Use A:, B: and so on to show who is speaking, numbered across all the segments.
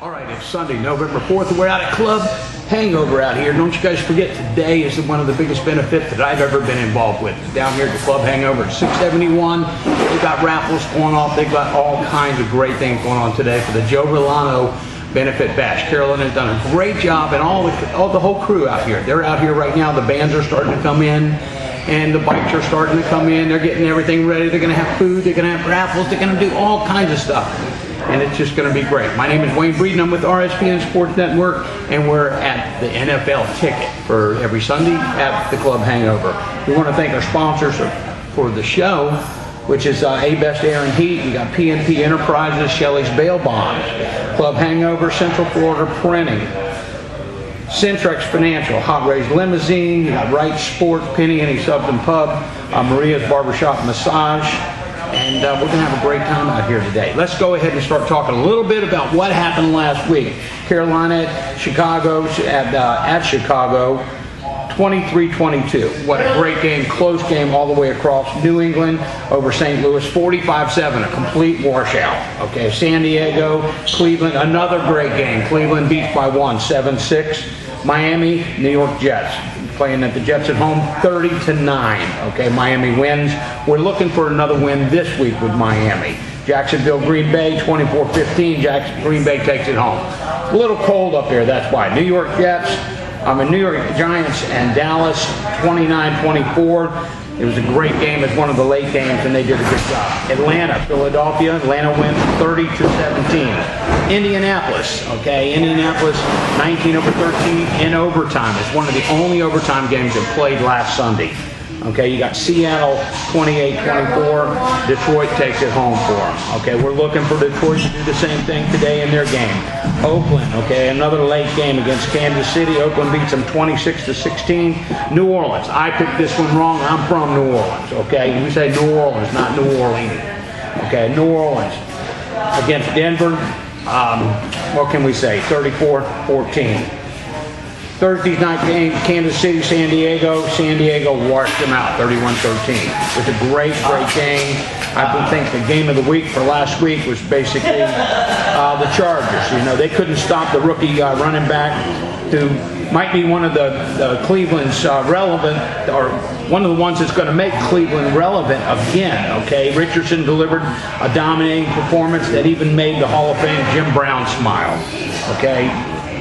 A: All right, it's Sunday, November 4th, and we're out at Club Hangover out here. Don't you guys forget, today is one of the biggest benefits that I've ever been involved with. Down here at the Club Hangover at 671, they've got raffles going off. They've got all kinds of great things going on today for the Realino Benefit Bash. Carolyn has done a great job, and all the whole crew out here. They're out here right now. The bands are starting to come in, and the bikes are starting to come in. They're getting everything ready. They're going to have food. They're going to have raffles. They're going to do all kinds of stuff. And it's just going to be great. My name is Wayne Breeden. I'm with RSPN Sports Network, and we're at the NFL Ticket for every Sunday at the Club Hangover. We want to thank our sponsors for the show, which is A-Best Air and Heat. We got PNP Enterprises, Shelley's Bail Bonds, Club Hangover, Central Florida Printing, Centrex Financial, Hot Rays Limousine, you got Wright Sports, Penny Any Subs and Pub, Maria's Barbershop Massage. And we're going to have a great time out here today. Let's go ahead and start talking a little bit about what happened last week. Carolina at Chicago, at Chicago, 23-22. What a great game, close game all the way across. New England over St. Louis, 45-7, a complete washout. Okay, San Diego, Cleveland, another great game. Cleveland beats by 7-6. Miami, New York Jets. Playing at the Jets at home, 30-9. Okay, Miami wins. We're looking for another win this week with Miami. Jacksonville, Green Bay, 24-15. Green Bay takes it home. A little cold up here, that's why. New York New York Giants and Dallas, 29-24. It was a great game. It's one of the late games, and they did a good job. Atlanta, Philadelphia. Atlanta wins 30-17. Indianapolis, 19-13 in overtime. It's one of the only overtime games that played last Sunday. Okay, you got Seattle 28-24. Detroit takes it home for them. Okay, we're looking for Detroit to do the same thing today in their game. Oakland, another late game against Kansas City. Oakland beats them 26-16. New Orleans, I picked this one wrong. I'm from New Orleans, okay? We say New Orleans, not New Orleans. Okay, New Orleans against Denver. What can we say? 34-14. Thursday's night game, Kansas City, San Diego. San Diego washed them out, 31-13. It was a great game. I think the game of the week for last week was basically the Chargers. You know, they couldn't stop the rookie running back who might be one of the Cleveland's relevant, or one of the ones that's going to make Cleveland relevant again, okay? Richardson delivered a dominating performance that even made the Hall of Fame Jim Brown smile, okay?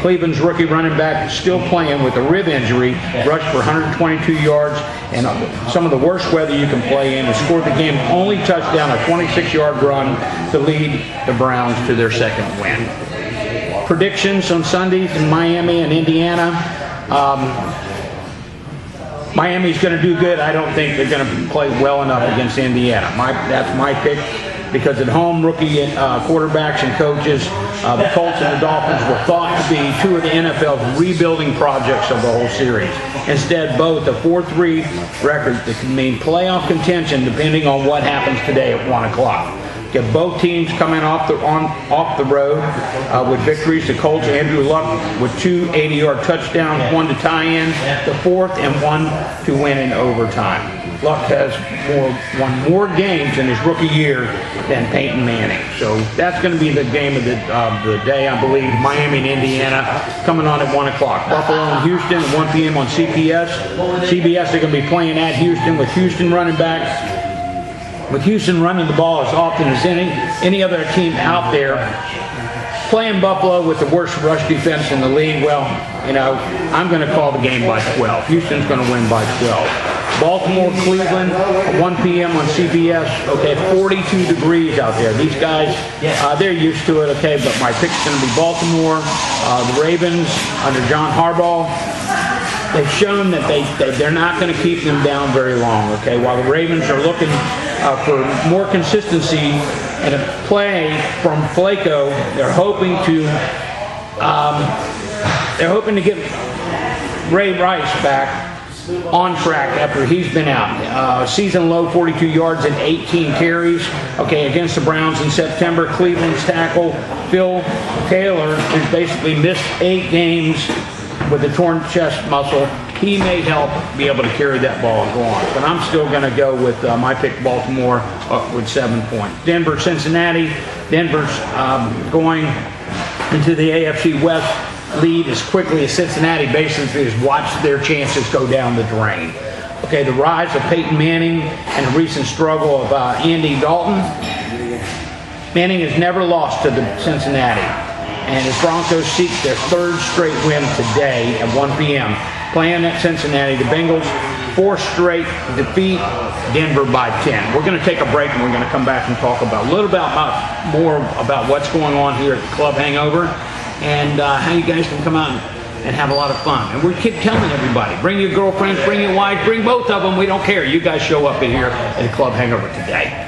A: Cleveland's rookie running back is still playing with a rib injury, rushed for 122 yards and some of the worst weather you can play in, and scored the game only touchdown, a 26-yard run to lead the Browns to their second win. Predictions on Sundays in Miami and Indiana. Miami's going to do good. I don't think they're going to play well enough against Indiana. That's my pick. Because at home, rookie quarterbacks and coaches, the Colts and the Dolphins were thought to be two of the NFL's rebuilding projects of the whole series. Instead, both a 4-3 record that can mean playoff contention depending on what happens today at 1 o'clock. Get both teams coming off the road with victories. The Colts, Andrew Luck with 2 80-yard touchdowns, 1 to tie in the fourth, and 1 to win in overtime. Luck has won more games in his rookie year than Peyton Manning. So that's going to be the game of the day, I believe. Miami and Indiana coming on at 1 o'clock. Buffalo and Houston at 1 p.m. on CBS. CBS, they're going to be playing at Houston with Houston running backs. With Houston running the ball as often as any other team out there, playing Buffalo with the worst rush defense in the league, well, I'm going to call the game by 12. Houston's going to win by 12. Baltimore, Cleveland, 1 p.m. on CBS. Okay, 42 degrees out there. These guys, they're used to it, okay, but my pick's going to be Baltimore. The Ravens under John Harbaugh, they've shown that they're not going to keep them down very long, okay? While the Ravens are looking for more consistency and a play from Flacco, they're hoping to get Ray Rice back on track after he's been out. Season low 42 yards and 18 carries. Okay, against the Browns in September. Cleveland's tackle Phil Taylor has basically missed 8 games with a torn chest muscle. He may help be able to carry that ball and go on. But I'm still going to go with my pick, Baltimore, with 7 points. Denver, Cincinnati. Denver's going into the AFC West lead as quickly as Cincinnati basically has watched their chances go down the drain. Okay, the rise of Peyton Manning and the recent struggle of Andy Dalton. Manning has never lost to the Cincinnati, and his Broncos seek their third straight win today at 1 p.m. Playing at Cincinnati, the Bengals, fourth straight defeat, Denver by 10. We're going to take a break, and we're going to come back and talk about a little bit more about what's going on here at the Club Hangover, and how you guys can come out and have a lot of fun. And we keep telling everybody, bring your girlfriends, bring your wives, bring both of them. We don't care. You guys show up in here at the Club Hangover today.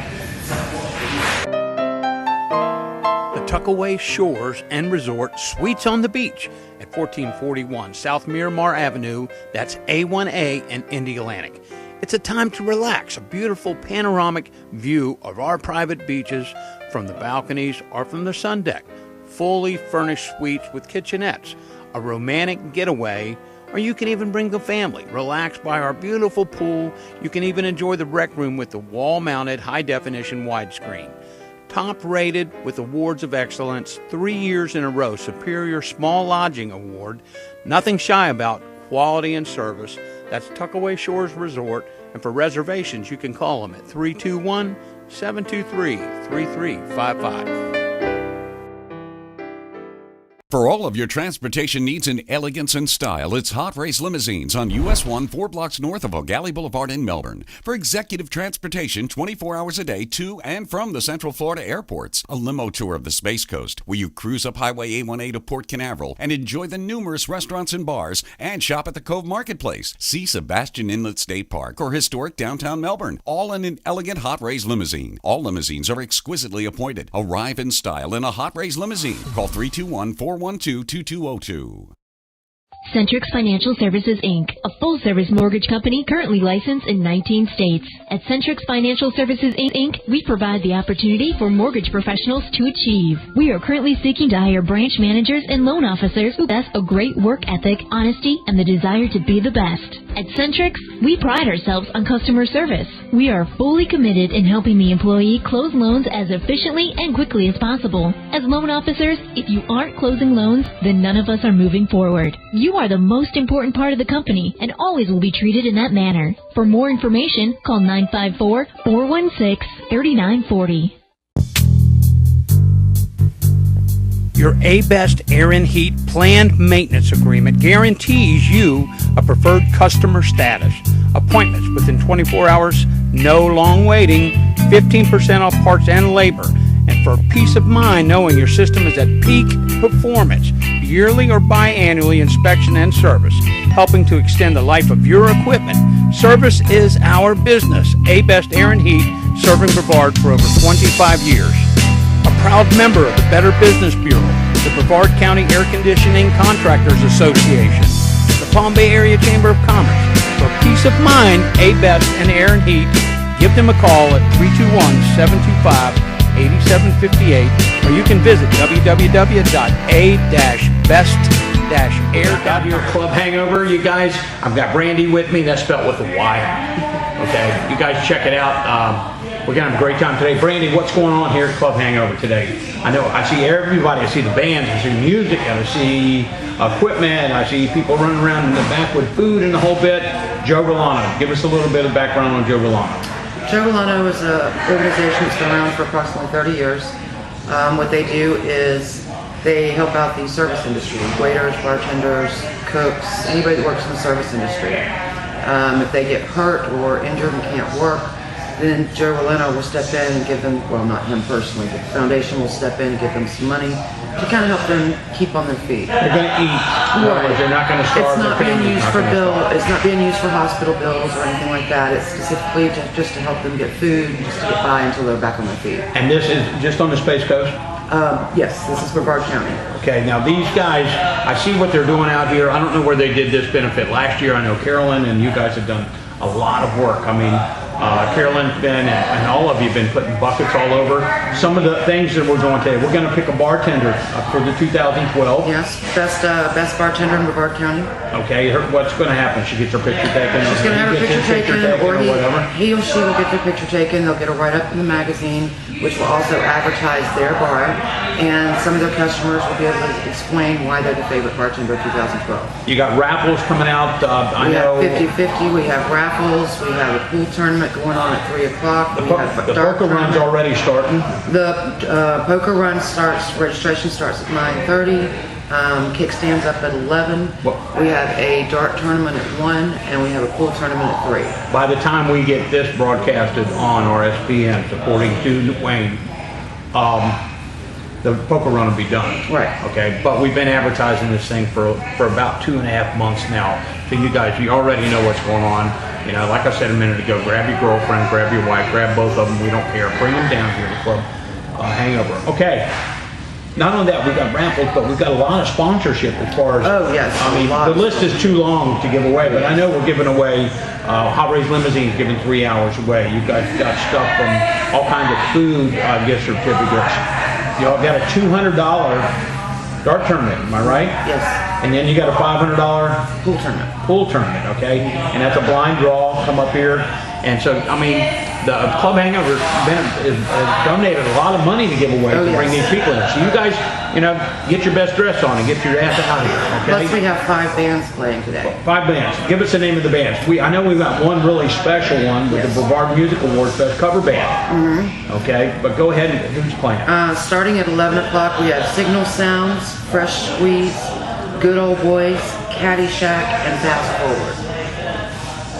A: Tuckaway Shores and Resort Suites on the Beach at 1441 South Miramar Avenue. That's A1A in Indy Atlantic. It's a time to relax, a beautiful panoramic view of our private beaches from the balconies or from the sun deck. Fully furnished suites with kitchenettes, a romantic getaway, or you can even bring the family. Relax by our beautiful pool. You can even enjoy the rec room with the wall-mounted high-definition widescreen. Top rated with awards of excellence 3 years in a row, Superior Small Lodging Award. Nothing shy about quality and service. That's Tuckaway Shores Resort, and for reservations you can call them at 321-723-3355.
B: For all of your transportation needs in elegance and style, it's Hot Race Limousines on US 1, 4 blocks north of O'Galley Boulevard in Melbourne. For executive transportation 24 hours a day to and from the Central Florida airports. A limo tour of the Space Coast, where you cruise up Highway A1A to Port Canaveral and enjoy the numerous restaurants and bars and shop at the Cove Marketplace. See Sebastian Inlet State Park or historic downtown Melbourne. All in an elegant Hot Race limousine. All limousines are exquisitely appointed. Arrive in style in a Hot Race limousine. Call 321-412-2202.
C: Centrix Financial Services, Inc., a full-service mortgage company currently licensed in 19 states. At Centrix Financial Services, Inc., we provide the opportunity for mortgage professionals to achieve. We are currently seeking to hire branch managers and loan officers who possess a great work ethic, honesty, and the desire to be the best. At Centrix, we pride ourselves on customer service. We are fully committed in helping the employee close loans as efficiently and quickly as possible. As loan officers, if you aren't closing loans, then none of us are moving forward. You are the most important part of the company and always will be treated in that manner. For more information, call 954-416-3940.
A: Your A-Best Air and Heat planned maintenance agreement guarantees you a preferred customer status. Appointments within 24 hours, no long waiting, 15% off parts and labor. And for peace of mind knowing your system is at peak performance, yearly or biannually inspection and service, helping to extend the life of your equipment. Service is our business. A-Best Air and Heat, serving Brevard for over 25 years. A proud member of the Better Business Bureau, the Brevard County Air Conditioning Contractors Association, the Palm Bay Area Chamber of Commerce. For peace of mind, A-Best and Air and Heat, give them a call at 321-725-8758, or you can visit www.a-best-air.com. Your Club Hangover, you guys. I've got Brandy with me. That's spelled with a Y. Okay, you guys check it out. We're gonna have a great time today. Brandy, what's going on here at Club Hangover today? I know I see everybody. I see the bands. I see music. I see equipment. I see people running around in the back with food and the whole bit. Joe Realino, give us a little bit of background on Joe Realino.
D: Joe Realino is an organization that's been around for approximately 30 years. What they do is they help out the service industry, waiters, bartenders, cooks, anybody that works in the service industry. If they get hurt or injured and can't work, then Joe Realino will step in and give them, well, not him personally, but the foundation will step in and give them some money to kind of help them keep on their feet.
A: They're going to eat. Right. They're not going to starve.
D: It's not being used for It's not being used for hospital bills or anything like that. It's specifically just to help them get food, just to get by until they're back on their feet.
A: And this is just on the Space Coast?
D: Yes, this is Brevard County.
A: Okay, now these guys, I see what they're doing out here. I don't know where they did this benefit last year. I know Carolyn and you guys have done a lot of work. I mean, Carolyn's been, and all of you have been putting buckets all over. Some of the things that we're doing today, we're going to pick a bartender for the 2012.
D: Yes, best bartender in Brevard County.
A: Okay, what's going to happen? She gets her picture taken?
D: She's going to have her picture taken, or he or she will get their picture taken. They'll get a write-up in the magazine, which will also advertise their bar, and some of their customers will be able to explain why they're the favorite bartender of 2012.
A: You got raffles coming out.
D: We have 50-50, we have raffles, we have a pool tournament going on at 3 o'clock.
A: The poker run's already starting.
D: The poker run registration starts at 9:30. Kickstands up at 11. We have a dart tournament at 1, and we have a pool tournament at 3.
A: By the time we get this broadcasted on RSPN, according to Wayne, the poker run will be done.
D: Right.
A: Okay, but we've been advertising this thing for about 2.5 months now. So you guys, you already know what's going on. You know, like I said a minute ago, grab your girlfriend, grab your wife, grab both of them. We don't care. Bring them down here to Club Hangover. Okay. Not only that, we've got raffles, but we've got a lot of sponsorship as far as.
D: Oh yes.
A: I mean, the list is too long to give away, but I know we're giving away Hot Rays Limousines, giving 3 hours away. You guys got stuff from all kinds of food gift certificates. Y'all got a $200 dart tournament, am I right?
D: Yes.
A: And then you got a $500
D: pool tournament.
A: Pool tournament, okay? And that's a blind draw. Come up here. And so, I mean, the Club Hangover has donated a lot of money to give away to bring these people in. So you guys, you know, get your best dress on and get your ass out here, okay?
D: Plus we have 5 bands playing today.
A: 5 bands. Give us the name of the bands. I know we've got one really special one with the Brevard Music Awards Best Cover Band. Okay, but go ahead and who's playing?
D: Starting at 11 o'clock, we have Signal Sounds, Fresh Squeeze, Good Old Boys, Caddyshack, and Fast Forward.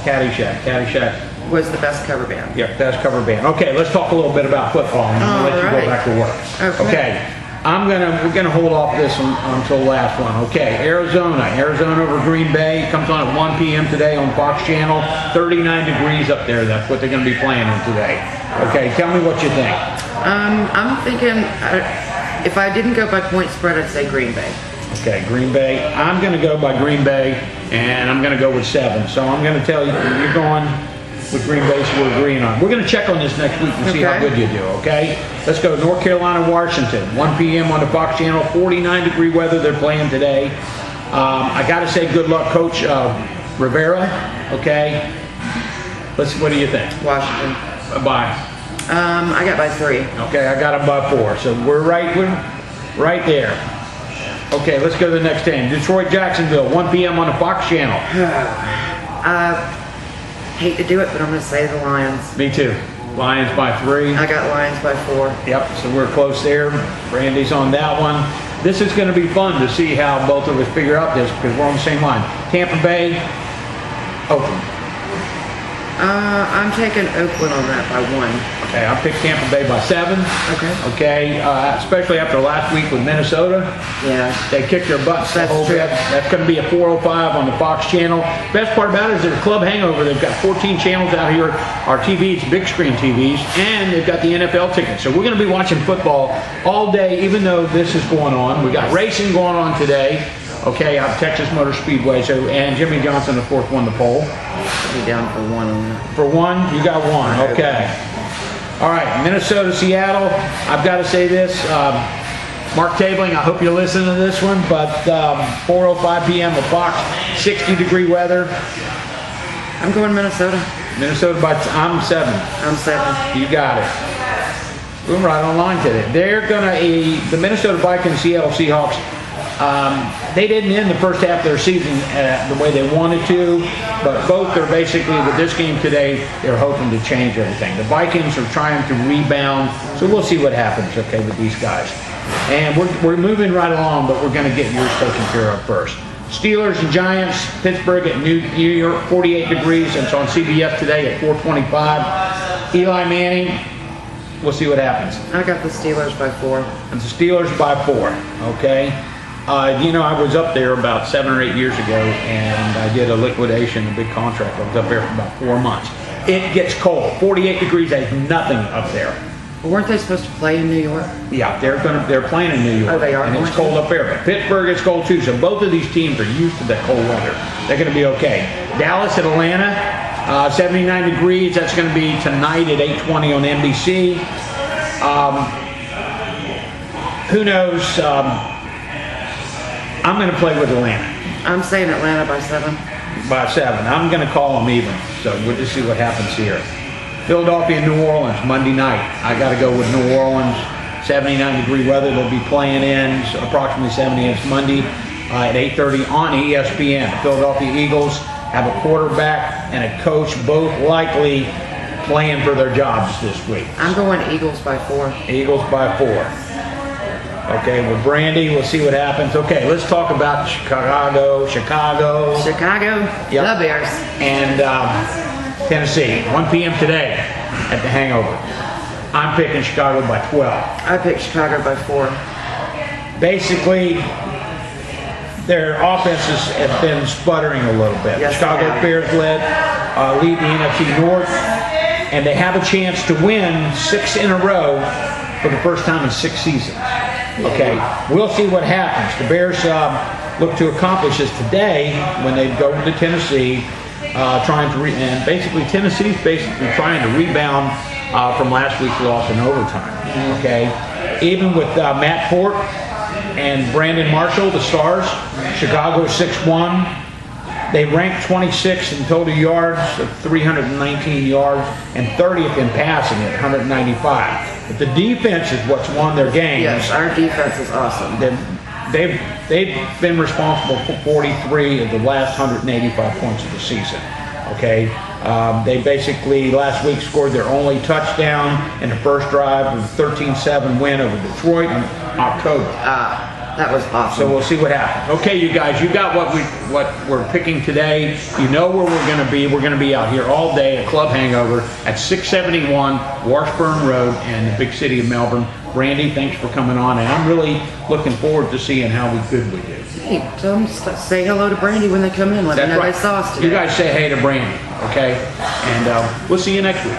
A: Caddyshack
D: was the best cover band.
A: Yep, best cover band. Okay, let's talk a little bit about football and then we'll let you go back to work. Okay. We're gonna hold off this until the last one. Okay, Arizona over Green Bay comes on at 1 p.m. today on Fox Channel. 39 degrees up there. That's what they're gonna be playing in today. Okay, tell me what you think.
D: I'm thinking if I didn't go by point spread, I'd say Green Bay.
A: Okay, Green Bay. I'm gonna go by Green Bay, and I'm gonna go with 7. So I'm gonna tell you, you're going with Green Bay, so we're agreeing on. We're going to check on this next week and see how good you do, okay? Let's go North Carolina, Washington. 1 p.m. on the Fox Channel. 49-degree weather they're playing today. I got to say good luck, Coach Rivera, okay? What do you think?
D: Washington.
A: By?
D: I got by 3.
A: Okay, I got them by 4. So we're right there. Okay, let's go to the next game. Detroit, Jacksonville. 1 p.m. on the Fox Channel.
D: Hate to do it, but I'm going to say the Lions.
A: Me too. Lions by 3.
D: I got Lions by 4.
A: Yep, so we're close there. Brandy's on that one. This is going to be fun to see how both of us figure out this because we're on the same line. Tampa Bay, Oakland.
D: I'm taking Oakland on that by 1.
A: Okay, I picked Tampa Bay by 7. Okay, especially after last week with Minnesota.
D: Yeah.
A: They kicked their butts.
D: That's true.
A: That's going to be a 4:05 on the Fox Channel. Best part about it is there's Club Hangover. They've got 14 channels out here. Our TVs, big screen TVs, and they've got the NFL tickets. So we're going to be watching football all day, even though this is going on. We got racing going on today. Okay, out of Texas Motor Speedway. So, and Jimmy Johnson, the 4th, won the pole.
D: I'll be down for 1 on that.
A: For 1, you got 1. Okay. All right, Minnesota, Seattle. I've got to say this. Mark Tabling, I hope you're listening to this one, but 4:05 p.m. at Fox, 60-degree weather.
D: I'm going Minnesota.
A: Minnesota, but I'm 7.
D: I'm 7.
A: You got it. We're right on line today. They're going to, the Minnesota Vikings, Seattle Seahawks, they didn't end the first half of their season the way they wanted to, but both are basically, with this game today, they're hoping to change everything. The Vikings are trying to rebound, so we'll see what happens, okay, with these guys. And we're moving right along, but we're going to get yours taken care of first. Steelers and Giants, Pittsburgh at New York, 48 degrees, and it's on CBS today at 4:25. Eli Manning, we'll see what happens.
D: I got the Steelers by 4.
A: And the Steelers by 4, okay? You know, I was up there about 7 or 8 years ago, and I did a liquidation, a big contract. I was up there for about 4 months. It gets cold. 48 degrees, there's nothing up there.
D: But weren't they supposed to play in New York?
A: Yeah, they're playing in New York.
D: Oh, they are.
A: And it's cold up there. But Pittsburgh, it's cold too. So both of these teams are used to that cold weather. They're going to be okay. Dallas at Atlanta. 79 degrees. That's going to be tonight at 8:20 on NBC. Who knows? I'm going to play with Atlanta.
D: I'm saying Atlanta by 7.
A: By 7. I'm going to call them even. So we'll just see what happens here. Philadelphia and New Orleans Monday night. I got to go with New Orleans. 79 degree weather. They'll be playing in approximately 70 inches Monday at 8:30 on ESPN. Philadelphia Eagles have a quarterback and a coach, both likely playing for their jobs this week.
D: I'm going Eagles by 4.
A: Eagles by 4. Okay, with Brandy, we'll see what happens. Okay, let's talk about Chicago.
D: Chicago,
A: Yep.
D: the Bears.
A: And Tennessee, 1 p.m. today at the Hangover. I'm picking Chicago by 12.
D: I picked Chicago by 4.
A: Basically, their offenses have been sputtering a little bit.
D: Yes,
A: Chicago
D: they have.
A: Bears lead the NFC North, and they have a chance to win 6 in a row for the first time in 6 seasons. Okay, we'll see what happens. The Bears look to accomplish this today when they go to Tennessee, trying to and basically Tennessee's basically trying to rebound from last week's loss in overtime. Okay, even with Matt Fork and Brandon Marshall, the stars, Chicago 6-1. They ranked 26 in total yards, of 319 yards, and 30th in passing at 195. But the defense is what's won their games.
D: Yes, our defense is awesome.
A: They've been responsible for 43 of the last 185 points of the season. Okay, they basically last week scored their only touchdown in the first drive of a 13-7 win over Detroit in October.
D: That was awesome.
A: So we'll see what happens. Okay, you guys, you got what we're picking today. You know where we're going to be. We're going to be out here all day at Club Hangover at 671 Washburn Road in the big city of Melbourne. Brandy, thanks for coming on, and I'm really looking forward to seeing how good we do.
D: Hey, tell them say hello to Brandy when they come in. Let them know they saw us today.
A: You guys say hey to Brandy, okay? And we'll see you next week.